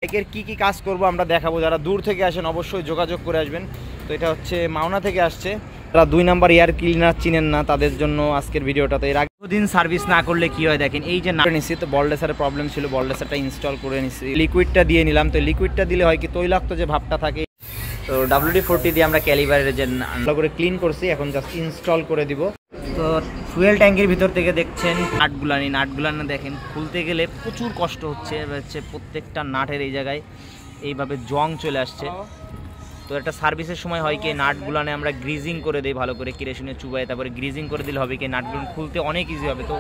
বাইকের কি কাজ করব আমরা দেখাবো। যারা দূর থেকে আসেন অবশ্যই যোগাযোগ করে আসবেন। তো এটা হচ্ছে মাওনা থেকে আসছে, যারা 2 নাম্বার এয়ার ক্লিনার চিনেন না তাদের জন্য আজকের ভিডিওটা। তো এর আগের দিন সার্ভিস না করলে কি হয় দেখেন, এই যে নিচ্ছি তো বলডেসারের প্রবলেম ছিল, বলডেসারটা ইনস্টল করে নিচ্ছি, লিকুইডটা দিয়ে নিলাম। তো লিকুইডটা দিলে হয় কি তৈলাক্ত যে ভাবটা থাকে, তো WD-40 দিয়ে আমরা ক্যালিবারের যে ভালো করে ক্লিন করছি, এখন জাস্ট ইনস্টল করে দিব। তো ফুয়েল ট্যাঙ্কের ভিতর থেকে দেখছেন নাটগুলানি দেখেন খুলতে গেলে প্রচুর কষ্ট হচ্ছে। প্রত্যেকটা নাটের এই জায়গায় এইভাবে জং চলে আসছে। তো একটা সার্ভিসের সময় হয় কি নাটগুলানে আমরা গ্রিজিং করে দিই ভালো করে কেরোসিনে চুবাই, তারপরে গ্রিজিং করে দিলে হবে কি নাটগুলো খুলতে অনেক ইজি হবে। তো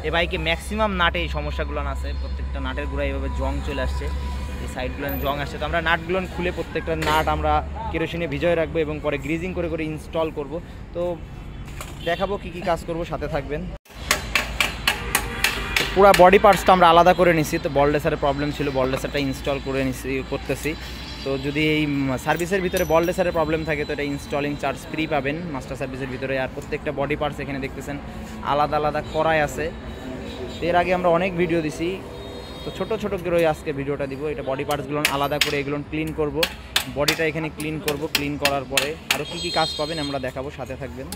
এ বাইকে ম্যাক্সিমাম নাটে এই সমস্যাগুলো আছে, প্রত্যেকটা নাটের গোড়ায় এইভাবে জং চলে আসছে, এই সাইডগুলো জং আসছে। তো আমরা নাটগুলো খুলে প্রত্যেকটা নাট আমরা কেরোসিনে ভিজিয়ে রাখবো এবং পরে গ্রিজিং করে করে ইনস্টল করব। তো দেখাবো কি কাজ করব, সাথে থাকবেন। পুরো বডি পার্টসটা আমরা আলাদা করে নিছি। তো বলডেসারের প্রবলেম ছিল, বলডেসারটা ইনস্টল করে করতেছি। তো যদি এই সার্ভিসের ভিতরে বলডেসারের প্রবলেম থাকে তো এটা ইনস্টলিং চার্জ ফ্রি পাবেন মাস্টার সার্ভিসের ভিতরে। আর প্রত্যেকটা বডি পার্টস এখানে দেখতেছেন আলাদা আলাদা করাই আছে। এর আগে আমরা অনেক ভিডিও দিছি, তো ছোট করে আজকে ভিডিওটা দিব। এটা বডি পার্টসগুলো আলাদা করে এগুলো ক্লিন করব, বডিটা এখানে ক্লিন করব। ক্লিন করার পরে আরও কি কাজ পাবেন আমরা দেখাবো, সাথে থাকবেন।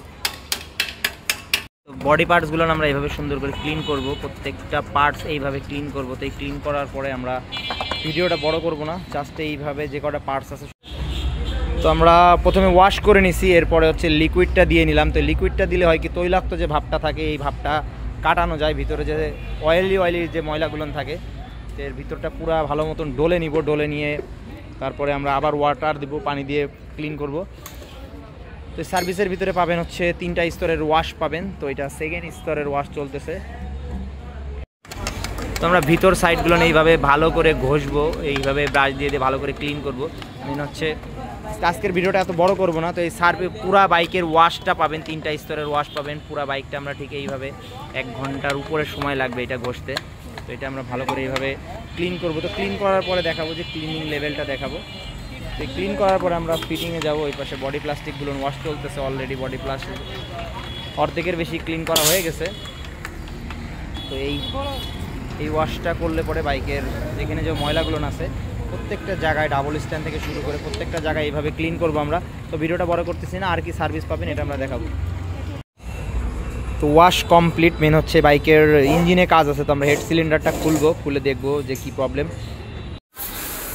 তো বডি পার্টসগুলো আমরা এইভাবে সুন্দর করে ক্লিন করব, প্রত্যেকটা পার্টস এইভাবে ক্লিন করব। তো এই ক্লিন করার পরে আমরা ভিডিওটা বড় করব না, জাস্ট এইভাবে যে কটা পার্টস আছে। তো আমরা প্রথমে ওয়াশ করে নিছি, এরপরে হচ্ছে লিকুইডটা দিয়ে নিলাম। তো লিকুইডটা দিলে হয় কি তৈলাক্ত যে ভাবটা থাকে এই ভাবটা কাটানো যায়, ভিতরে যে অয়েলি যে ময়লাগুলো থাকে এর ভিতরটা পুরো ভালো মতন ডলে নিব। ডলে নিয়ে তারপরে আমরা আবার ওয়াটার দিব, পানি দিয়ে ক্লিন করব। তো সার্ভিসের ভিতরে পাবেন হচ্ছে 3টা স্তরের ওয়াশ পাবেন। তো এটা সেকেন্ড স্তরের ওয়াশ চলতেছে। তো আমরা ভিতর সাইডগুলো এইভাবে ভালো করে ঘষবো, এইভাবে ব্রাশ দিয়ে ভালো করে ক্লিন করব। মেন হচ্ছে আজকের ভিডিওটা এত বড় করব না। তো এই পুরা বাইকের ওয়াশটা পাবেন, 3টা স্তরের ওয়াশ পাবেন। পুরা বাইকটা আমরা ঠিক এইভাবে 1 ঘন্টার উপরে সময় লাগবে এটা ঘষতে। তো এটা আমরা ভালো করে এইভাবে ক্লিন করব। তো ক্লিন করার পরে দেখাবো যে ক্লিনিং লেভেলটা দেখাবো। তো ক্লিন করার পরে আমরা ফিটিংয়ে যাবো। ওই পাশে বডি প্লাস্টিকগুলো ওয়াশ চলতেছে অলরেডি, বডি প্লাস্টিক অর্ধেকের বেশি ক্লিন করা হয়ে গেছে। তো এই ওয়াশটা করলে পরে বাইকের যেখানে যে ময়লাগুলো আছে প্রত্যেকটা জায়গায় ডাবল স্ট্যান্ড থেকে শুরু করে প্রত্যেকটা জায়গায় এইভাবে ক্লিন করবো আমরা। তো ভিডিওটা বড় করতেছি না, আর কি সার্ভিস পাবেন এটা আমরা দেখাবো। তো ওয়াশ কমপ্লিট। মেন হচ্ছে বাইকের ইঞ্জিনে কাজ আছে, তো আমরা হেড সিলিন্ডারটা খুলে দেখবো যে কি প্রবলেম।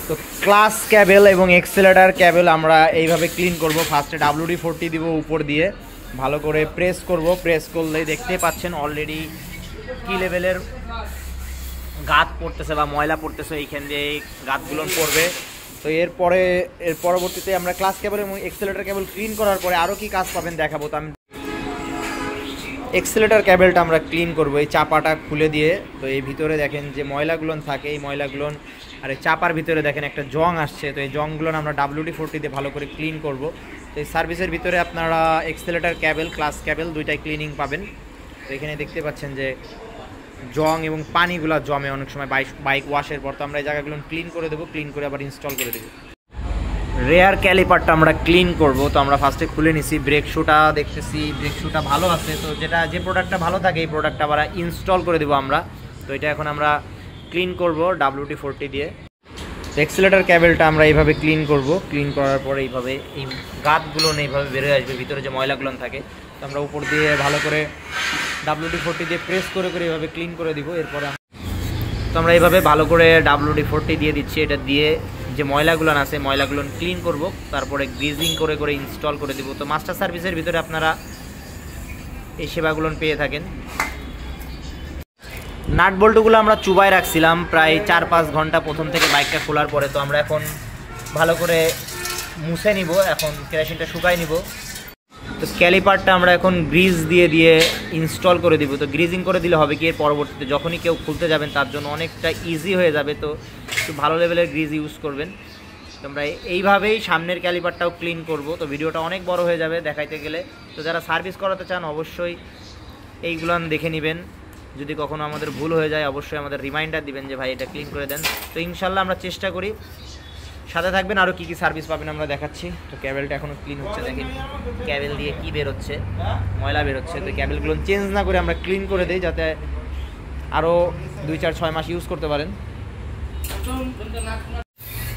তো ক্লাস ক্যাবেল এবং এক্সেলেটার ক্যাবেল আমরা এইভাবে ক্লিন করব। ফার্স্টে WD-40 দিব উপর দিয়ে, ভালো করে প্রেস করব। প্রেস করলেই দেখতে পাচ্ছেন অলরেডি কি লেভেলের গাঁত পড়তেছে বা ময়লা পড়তেছে, এইখান দিয়ে গাঁতগুলো পড়বে। তো এর পরবর্তীতে আমরা ক্লাস ক্যাবেল এবং এক্সেলেটার ক্যাবেল ক্লিন করার পরে আরও কি কাজ পাবেন দেখাবো। তো আমি এক্সেলেটার ক্যাবেলটা আমরা ক্লিন করব এই চাপাটা খুলে দিয়ে। তো এই ভিতরে দেখেন যে ময়লাগুলো থাকে, এই ময়লাগুলো আর এই চাপার ভিতরে দেখেন একটা জং আসছে। তো এই জংগুলো আমরা WD-40 দিয়ে ভালো করে ক্লিন করব। তো এই সার্ভিসের ভিতরে আপনারা এক্সেলেটার ক্যাবেল ক্লাস ক্যাবেল দুইটাই ক্লিনিং পাবেন। তো এখানে দেখতে পাচ্ছেন যে জং এবং পানিগুলো জমে অনেক সময় বাইক ওয়াশের পর। তো আমরা এই জায়গাগুলো ক্লিন করে দেবো, ক্লিন করে আবার ইনস্টল করে দেবো। রেয়ার ক্যালিপারটা আমরা ক্লিন করব। তো আমরা ফার্স্টে খুলে নিছি, ব্রেক শুটা দেখতেছি ব্রেক শুটা ভালো আছে। তো যে প্রোডাক্টটা ভালো থাকে এই প্রোডাক্টটা আবার ইনস্টল করে দেবো আমরা। তো এটা এখন আমরা ক্লিন করব WD-40 দিয়ে। এক্সেলেটার ক্যাবেলটা আমরা এইভাবে ক্লিন করব। ক্লিন করার পরে এইভাবে এই গাঁতগুলো এইভাবে বেরোয় আসবে, ভিতরে যে ময়লাগুলো থাকে। তো আমরা উপর দিয়ে ভালো করে WD-40 দিয়ে প্রেস করে করে এইভাবে ক্লিন করে দিব। এরপরে তো আমরা এইভাবে ভালো করে WD-40 দিয়ে দিচ্ছি। এটা দিয়ে যে ময়লাগুলো আছে ময়লাগুলো ক্লিন করব, তারপরে গ্রিজিং করে করে ইনস্টল করে দিব। তো মাস্টার সার্ভিসের ভিতরে আপনারা এই সেবাগুলো পেয়ে থাকেন। নাট বল্টুগুলো আমরা চুবাই রাখছিলাম প্রায় 4-5 ঘন্টা প্রথম থেকে বাইকটা খোলার পরে। তো আমরা এখন ভালো করে মুছে নিব, এখন কেরোসিনটা শুকাই নিব। তো ক্যালিপারটা আমরা এখন গ্রিজ দিয়ে ইনস্টল করে দিব। তো গ্রিজিং করে দিলে হবে কি এর পরবর্তীতে যখনই কেউ খুলতে যাবেন তার জন্য অনেকটা ইজি হয়ে যাবে। তো একটু ভালো লেভেলের গ্রিজ ইউজ করবেন। তো আমরা এইভাবেই সামনের ক্যালিপারটাও ক্লিন করব। তো ভিডিওটা অনেক বড় হয়ে যাবে দেখাইতে গেলে। তো যারা সার্ভিস করাতে চান অবশ্যই এইগুলো দেখে নেবেন। যদি কখনো আমাদের ভুল হয়ে যায় অবশ্যই আমাদের রিমাইন্ডার দিবেন যে ভাই এটা ক্লিন করে দেন। তো ইনশাল্লাহ আমরা চেষ্টা করি। সাথে থাকবেন, আরও কি সার্ভিস পাবেন আমরা দেখাচ্ছি। তো ক্যাবেলটা এখনও ক্লিন হচ্ছে, দেখেন ক্যাবেল দিয়ে কি বেরোচ্ছে, ময়লা বেরোচ্ছে। তো ক্যাবেলগুলো চেঞ্জ না করে আমরা ক্লিন করে দিই যাতে আরও 2-4-6 মাস ইউজ করতে পারেন।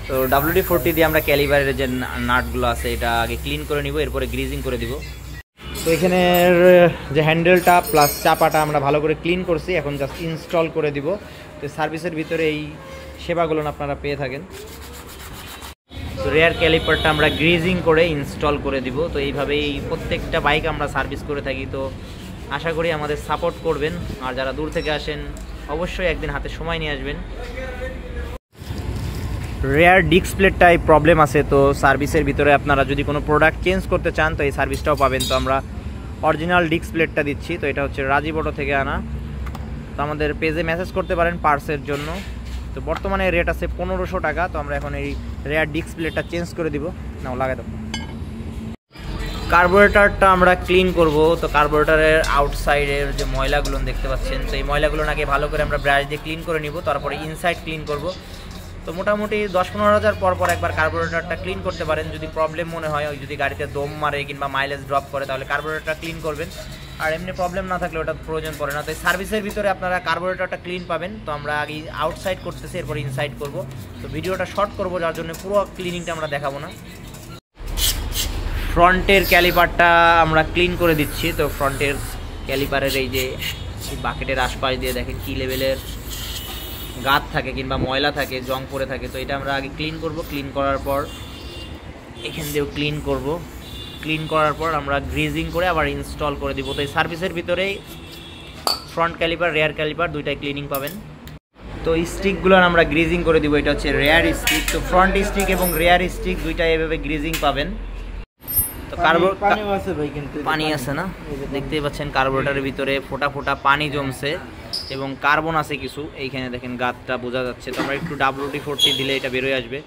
তো WD-40 দিয়ে আমরা ক্যালিপারের যে নাটগুলো আছে এটা আগে ক্লিন করে নিব, এরপরে গ্রিজিং করে দিব। তো এখানের যে হ্যান্ডেলটা প্লাস চাপাটা আমরা ভালো করে ক্লিন করছি, এখন জাস্ট ইনস্টল করে দিব। তো সার্ভিসের ভিতরে এই সেবাগুলো আপনারা পেয়ে থাকেন। তো রেয়ার ক্যালিপারটা আমরা গ্রিজিং করে ইনস্টল করে দিব। তো এইভাবেই প্রত্যেকটা বাইক আমরা সার্ভিস করে থাকি। তো আশা করি আমাদের সাপোর্ট করবেন, আর যারা দূর থেকে আসেন অবশ্যই একদিন হাতে সময় নিয়ে আসবেন। রেয়ার ডিস্ক প্লেটটাই প্রবলেম আছে, তো সার্ভিসের ভিতরে আপনারা যদি কোনো প্রোডাক্ট চেঞ্জ করতে চান তো এই সার্ভিসটাও পাবেন। তো আমরা অরিজিনাল ডিস্ক প্লেটটা দিচ্ছি। তো এটা হচ্ছে রাজীব অটো থেকে আনা। তো আমাদের পেজে মেসেজ করতে পারেন পার্সের জন্য। তো বর্তমানে রেট আছে 1500 টাকা। তো আমরা এখন এই রেয়ার ডিস্ক প্লেটটা চেঞ্জ করে দিব। নাও লাগাই দাও। কার্বোরেটরটা আমরা ক্লিন করব। তো কার্বোরেটরের আউটসাইডের যে ময়লাগুলো দেখতে পাচ্ছেন, তো এই ময়লাগুলো আগে ভালো করে আমরা ব্রাশ দিয়ে ক্লিন করে নিব, তারপরে ইনসাইড ক্লিন করব। তো মোটামুটি 10-15 হাজার পর একবার কার্বোরেটরটা ক্লিন করতে পারেন। যদি প্রবলেম মনে হয়, যদি গাড়িতে দম মারে কিংবা মাইলেজ ড্রপ করে, তাহলে কার্বোরেটরটা ক্লিন করবেন। আর এমনি প্রবলেম না থাকলে ওটা প্রয়োজন পড়ে না। তো এই সার্ভিসের ভিতরে আপনারা কার্বোরেটরটা ক্লিন পাবেন। তো আমরা আগে আউটসাইড করতেছি, এরপর ইনসাইড করব। তো ভিডিওটা শর্ট করব, যার জন্য পুরো ক্লিনিংটা আমরা দেখাবো না। ফ্রন্টের ক্যালিপারটা আমরা ক্লিন করে দিচ্ছি। তো ফ্রন্টের ক্যালিপারের এই যে বাকেটের আশপাশ দিয়ে দেখেন কী লেভেলের গাদ থাকে কিংবা ময়লা থাকে, জং পড়ে থাকে। তো এটা আমরা আগে ক্লিন করব। ক্লিন করার পর এখান দিয়েও ক্লিন করব। ক্লিন করার পর আমরা গ্রিজিং করে আবার ইনস্টল করে দিব। তো এই সার্ভিসের ভিতরেই ফ্রন্ট ক্যালিপার রেয়ার ক্যালিপার দুইটাই ক্লিনিং পাবেন। তো স্টিকগুলো আমরা গ্রিজিং করে দিব। এটা হচ্ছে রেয়ার স্টিক। তো ফ্রন্ট স্টিক এবং রেয়ার স্টিক দুইটাই এভাবে গ্রিজিং পাবেন। তো পানি আছে না, দেখতেই পাচ্ছেন কার্বোরেটরের ভিতরে ফোটা ফোটা পানি জমছে এবং কার্বন আছে কিছু, এইখানে দেখেন গাদটা বোঝা যাচ্ছে। তো আমরা একটু WD-40 দিলে এটা বেরোয় আসবে।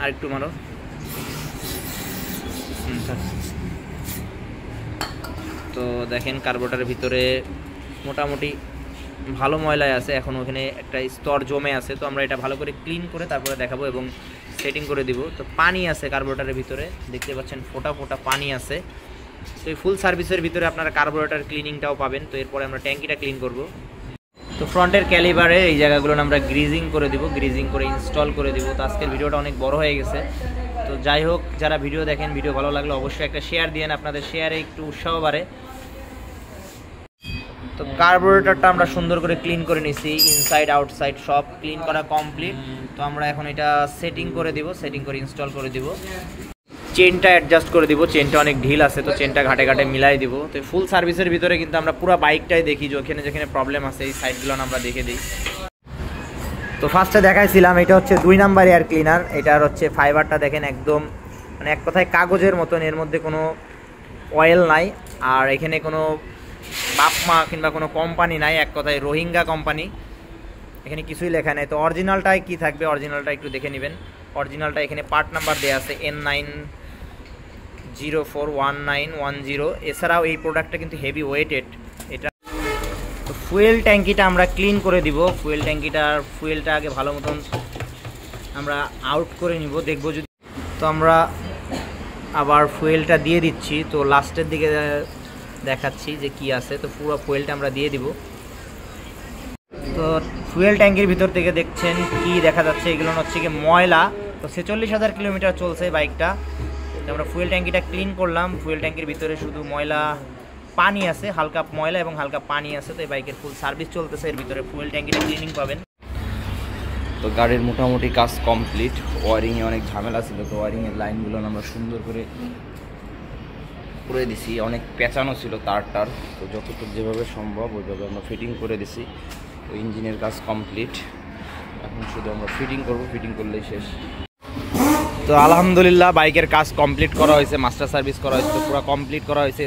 আর একটু মারো। তো দেখেন কার্বোরেটরের ভিতরে মোটামুটি ভালো ময়লায় আছে, এখন ওখানে একটা স্তর জমে আছে। তো আমরা এটা ভালো করে ক্লিন করে তারপরে দেখাবো এবং সেটিং করে দিব। তো পানি আছে কার্বোরেটরের ভিতরে, দেখতে পাচ্ছেন ফোটা ফোটা পানি আছে। তো এই ফুল সার্ভিসের ভিতরে আপনারা কার্বোরেটর ক্লিনিংটাও পাবেন। তো এরপরে আমরা ট্যাঙ্কিটা ক্লিন করব। তো ফ্রন্টের ক্যালিপারে এই জায়গাগুলো আমরা গ্রিজিং করে দিব, গ্রিজিং করে ইনস্টল করে দিব। তো আজকের ভিডিওটা অনেক বড় হয়ে গেছে। তো যাই হোক, যারা ভিডিও দেখেন, ভিডিও ভালো লাগলে অবশ্যই একটা শেয়ার দিয়েন, আপনাদের শেয়ারে একটু উৎসাহ বাড়ে। তো কার্বোরেটরটা আমরা সুন্দর করে ক্লিন করে নিছি, ইনসাইড আউটসাইড সব ক্লিন করা কমপ্লিট। তো আমরা এখন এটা সেটিং করে দিব, সেটিং করে ইনস্টল করে দিব। চেনটা অ্যাডজাস্ট করে দিব, চেনটা অনেক ঢিল আছে, তো চেনটা ঘাটে ঘাটে মিলাই দিব। তো ফুল সার্ভিসের ভিতরে কিন্তু আমরা পুরো বাইকটাই দেখি, যেখানে যেখানে প্রবলেম আছে এই সাইডগুলো আমরা দেখে দিই। তো ফার্স্টে দেখাইছিলাম, এটা হচ্ছে 2 নাম্বার এয়ার ক্লিনার। এটার হচ্ছে ফাইবারটা দেখেন একদম মানে এক কথায় কাগজের মতন, এর মধ্যে কোনো অয়েল নাই, আর এখানে কোনো বাপমা কিংবা কোনো কোম্পানি নাই, এক কথায় রোহিঙ্গা কোম্পানি, এখানে কিছুই লেখা নেই। তো অরিজিনালটাই কি থাকবে, অরিজিনালটা একটু দেখে নেবেন। অরিজিনালটা এখানে পার্ট নাম্বার দেওয়া আছে N9041910। এছাড়াও এই প্রোডাক্টটা কিন্তু হেভি ওয়েটেড এটা। তো ফুয়েল ট্যাঙ্কিটা আমরা ক্লিন করে দিব। ফুয়েল ট্যাঙ্কিটার ফুয়েলটা আগে ভালো মতন আমরা আউট করে নিব, দেখবো যদি। তো আমরা আবার ফুয়েলটা দিয়ে দিচ্ছি। তো লাস্টের দিকে দেখাচ্ছি যে কি আছে। তো পুরো ফুয়েলটা আমরা দিয়ে দিব। তো ফুয়েল ট্যাঙ্কির ভিতর থেকে দেখছেন কি দেখা যাচ্ছে, এগুলো হচ্ছে কি ময়লা। তো 46,000 কিলোমিটার চলছে বাইকটা। তো আমরা ফুয়েল ট্যাঙ্কিটা ক্লিন করলাম। ফুয়েল ট্যাঙ্কির ভিতরে শুধু ময়লা পানি আছে, হালকা ময়লা এবং হালকা পানি আছে। তো এই বাইকের ফুল সার্ভিস চলতেছে, এর ভিতরে ফুয়েল ট্যাঙ্কিটা ক্লিনিং পাবেন। তো গাড়ির মোটামুটি কাজ কমপ্লিট। ওয়ারিংয়ে অনেক ঝামেলা ছিল, তো ওয়ারিংয়ের লাইনগুলো আমরা সুন্দর করে দিছি। অনেক পেঁচানো ছিল তারটার, তো যতটুকু যেভাবে সম্ভব ওইভাবে আমরা ফিটিং করে দিছি। তো ইঞ্জিনের কাজ কমপ্লিট, এখন শুধু আমরা ফিটিং করব, ফিটিং করলেই শেষ। তো আলহামদুলিল্লাহ বাইকের কাজ কমপ্লিট করা হয়েছে, মাস্টার সার্ভিস করা হয়েছে, তো পুরো কমপ্লিট করা হয়েছে।